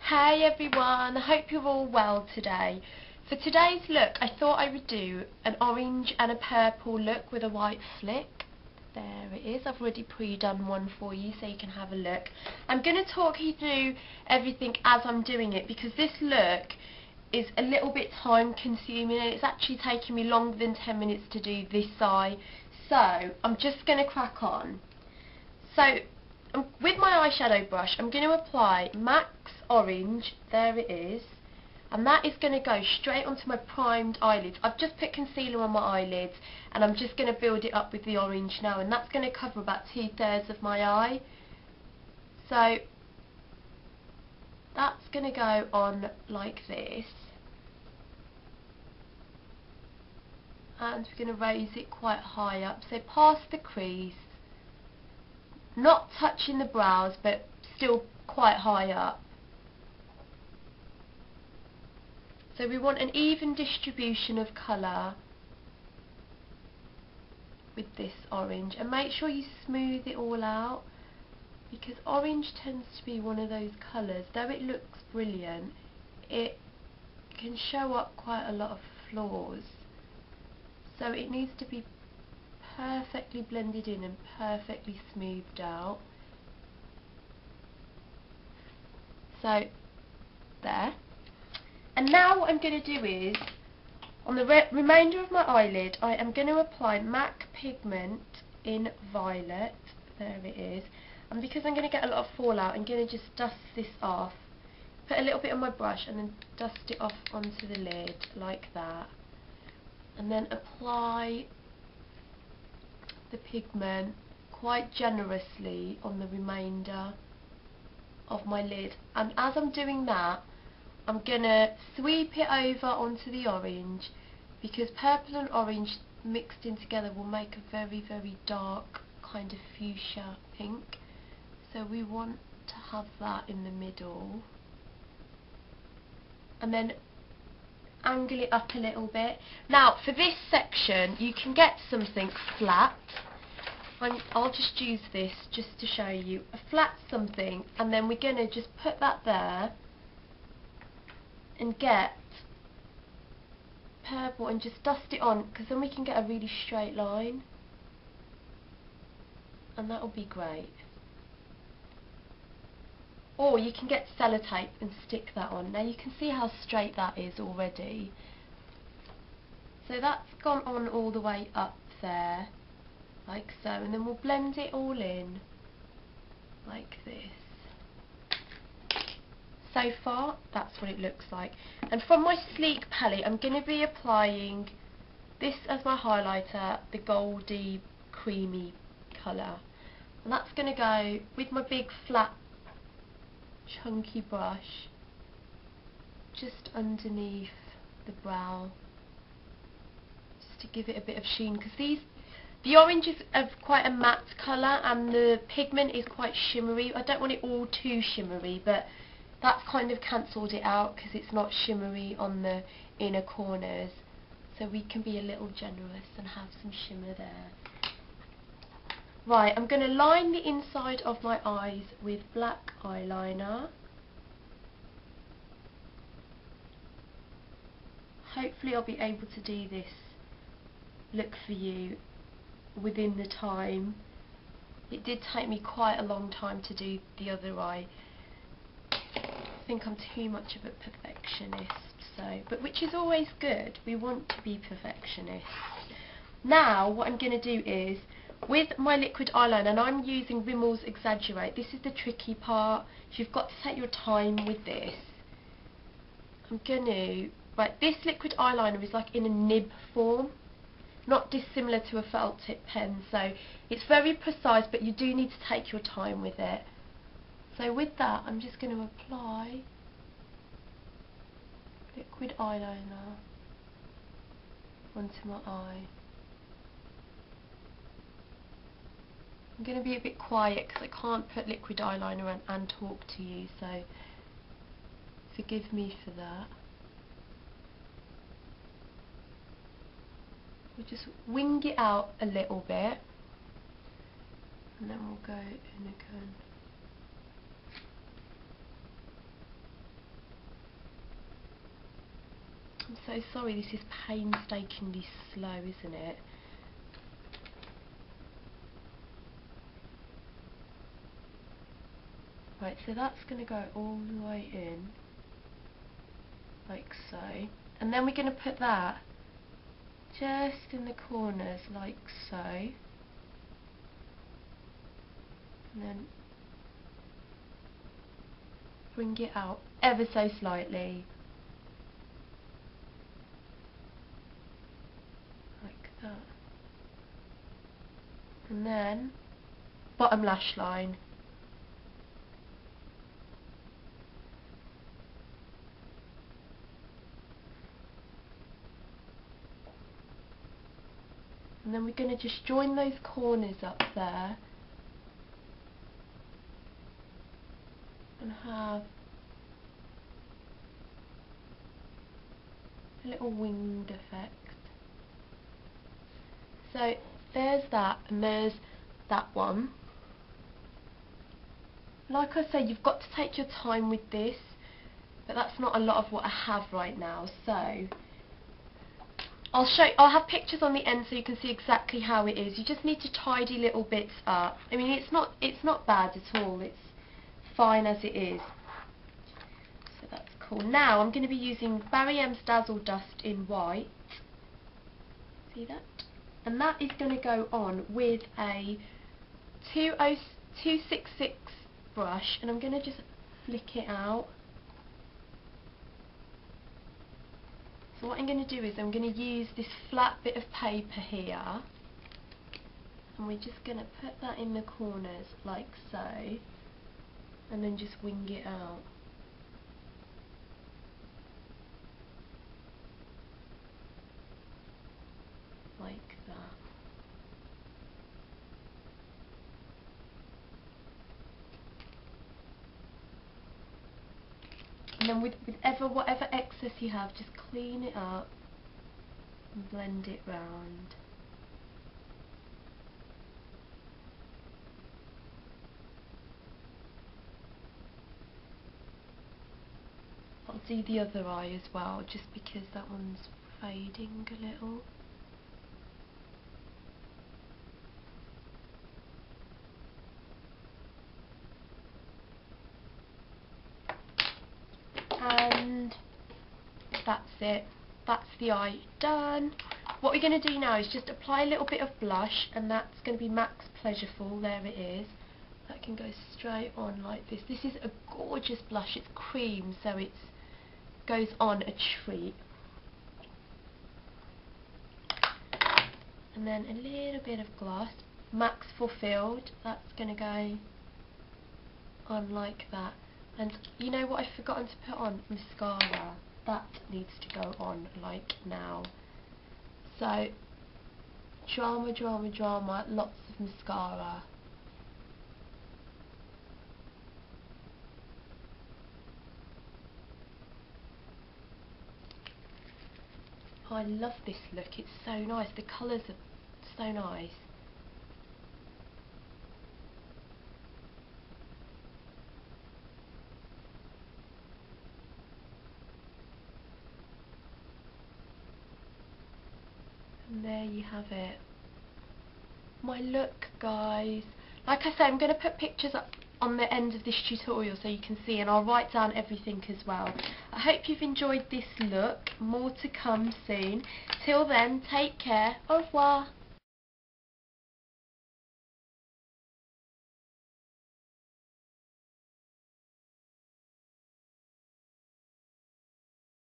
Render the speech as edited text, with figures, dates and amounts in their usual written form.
Hey everyone, I hope you're all well today. For today's look, I thought I would do an orange and a purple look with a white flick. There it is, I've already pre-done one for you so you can have a look. I'm going to talk you through everything as I'm doing it because this look is a little bit time consuming and it's actually taking me longer than 10 minutes to do this eye. So, I'm just going to crack on. So, with my eyeshadow brush, I'm going to apply M.a.c Orange, there it is, and that is going to go straight onto my primed eyelids. I've just put concealer on my eyelids and I'm just going to build it up with the orange now, and that's going to cover about 2/3 of my eye. So that's going to go on like this, and we're going to raise it quite high up, so past the crease, not touching the brows but still quite high up. So we want an even distribution of colour with this orange, and make sure you smooth it all out because orange tends to be one of those colours, though it looks brilliant, it can show up quite a lot of flaws. So it needs to be perfectly blended in and perfectly smoothed out. So there. And now what I'm going to do is, on the remainder of my eyelid, I am going to apply M.a.c pigment in Violet. There it is. And because I'm going to get a lot of fallout, I'm going to just dust this off. Put a little bit on my brush and then dust it off onto the lid like that. And then apply the pigment quite generously on the remainder of my lid. And as I'm doing that, I'm going to sweep it over onto the orange because purple and orange mixed in together will make a very, very dark kind of fuchsia pink. So we want to have that in the middle. And then angle it up a little bit. Now for this section you can get something flat. I'll just use this just to show you. A flat something, and then we're going to just put that there and get purple and just dust it on, because then we can get a really straight line and that will be great. Or you can get sellotape and stick that on. Now you can see how straight that is already. So that's gone on all the way up there like so, and then we'll blend it all in like this. So far, that's what it looks like. And from my Sleek palette, I'm going to be applying this as my highlighter, the goldy, creamy colour. And that's going to go with my big, flat, chunky brush, just underneath the brow, just to give it a bit of sheen. Because the orange is of quite a matte colour, and the pigment is quite shimmery. I don't want it all too shimmery, but that's kind of cancelled it out because it's not shimmery on the inner corners, so we can be a little generous and have some shimmer there. Right, I'm going to line the inside of my eyes with black eyeliner. Hopefully I'll be able to do this look for you within the time. It did take me quite a long time to do the other eye. I think I'm too much of a perfectionist, but which is always good. We want to be perfectionists. Now what I'm going to do is, with my liquid eyeliner, and I'm using Rimmel's Exaggerate, this is the tricky part, you've got to take your time with this. I'm going to, right, this liquid eyeliner is like in a nib form, not dissimilar to a felt tip pen, so it's very precise, but you do need to take your time with it. So with that, I'm just going to apply liquid eyeliner onto my eye. I'm going to be a bit quiet because I can't put liquid eyeliner on and talk to you, so forgive me for that. We'll just wing it out a little bit, and then we'll go in again. I'm so sorry, this is painstakingly slow, isn't it? Right, so that's going to go all the way in, like so. And then we're going to put that just in the corners, like so. And then bring it out ever so slightly. Like that. And then, bottom lash line. And then we're going to just join those corners up there and have a little winged effect. So there's that, and there's that one. Like I said, you've got to take your time with this, but that's not a lot of what I have right now. So I'll have pictures on the end so you can see exactly how it is. You just need to tidy little bits up. I mean, it's not bad at all. It's fine as it is. So that's cool. Now I'm going to be using Barry M's Dazzle Dust in white. See that? And that is going to go on with a 266 brush, and I'm going to just flick it out. So what I'm going to do is I'm going to use this flat bit of paper here, and we're just going to put that in the corners like so, and then just wing it out. Like that. And then with whatever excess you have, just clean it up and blend it round. I'll do the other eye as well, just because that one's fading a little. And that's it. That's the eye done. What we're going to do now is just apply a little bit of blush, and that's going to be M.a.c Pleasurefull. There it is. That can go straight on like this. This is a gorgeous blush. It's cream, so it goes on a treat. And then a little bit of gloss. M.a.c Fullfilled. That's going to go on like that. And you know what I've forgotten to put on? Mascara. That needs to go on like now. So, drama, drama, drama, lots of mascara. Oh, I love this look, it's so nice, the colours are so nice. And there you have it. My look, guys. Like I said, I'm going to put pictures up on the end of this tutorial so you can see, and I'll write down everything as well. I hope you've enjoyed this look. More to come soon. Till then, take care. Au revoir.